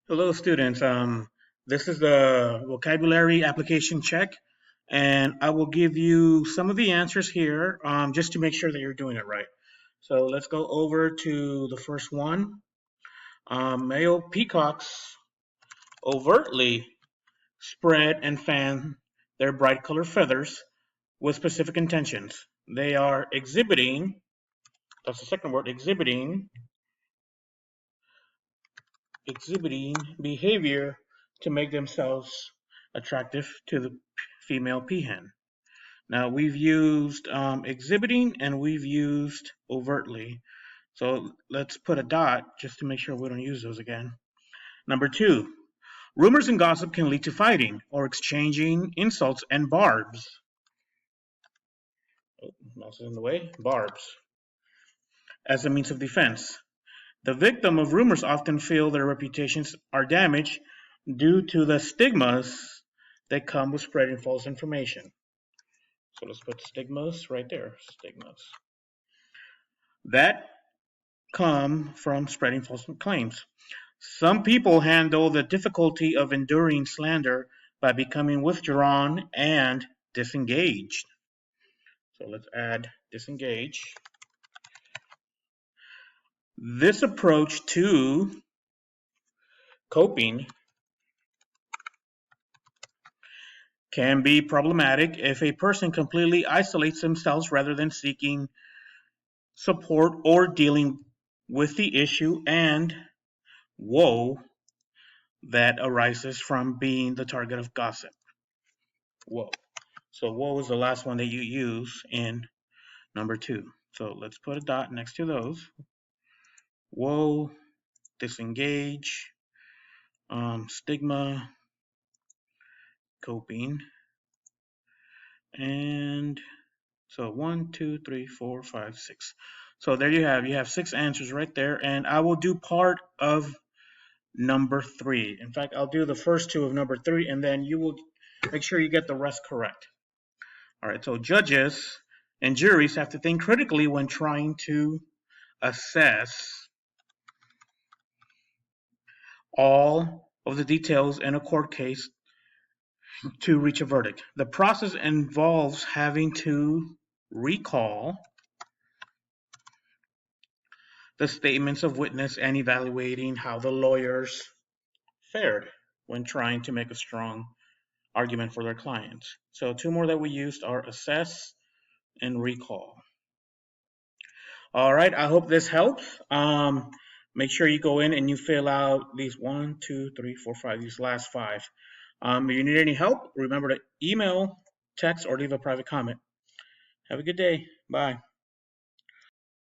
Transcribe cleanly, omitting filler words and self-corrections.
Hello, students. This is the vocabulary application check, and I will give you some of the answers here just to make sure that you're doing it right. So let's go over to the first one. Male peacocks overtly spread and fan their bright colored feathers with specific intentions. They are exhibiting, that's the second word, exhibiting behavior to make themselves attractive to the female peahen. Now we've used exhibiting and we've used overtly. So let's put a dot just to make sure we don't use those again. Number two, rumors and gossip can lead to fighting or exchanging insults and barbs. Oh, mouse is in the way. Barbs as a means of defense. The victim of rumors often feel their reputations are damaged due to the stigmas that come with spreading false information. So let's put stigmas right there. Stigmas that come from spreading false claims. Some people handle the difficulty of enduring slander by becoming withdrawn and disengaged. So let's add disengage. This approach to coping can be problematic if a person completely isolates themselves rather than seeking support or dealing with the issue and woe that arises from being the target of gossip. Woe. So woe is the last one that you use in number two. So let's put a dot next to those. Woe, disengage, stigma, coping, and so 1, 2, 3, 4, 5, 6. So there you have 6 answers right there, and I will do part of number 3. In fact, I'll do the first 2 of number 3, and then you will make sure you get the rest correct. All right, so judges and juries have to think critically when trying to assess all of the details in a court case to reach a verdict. The process involves having to recall the statements of witness and evaluating how the lawyers fared when trying to make a strong argument for their clients. So 2 more that we used are assess and recall. All right, I hope this helps. Make sure you go in and you fill out these 1, 2, 3, 4, 5, these last 5. If you need any help, remember to email, text, or leave a private comment. Have a good day. Bye.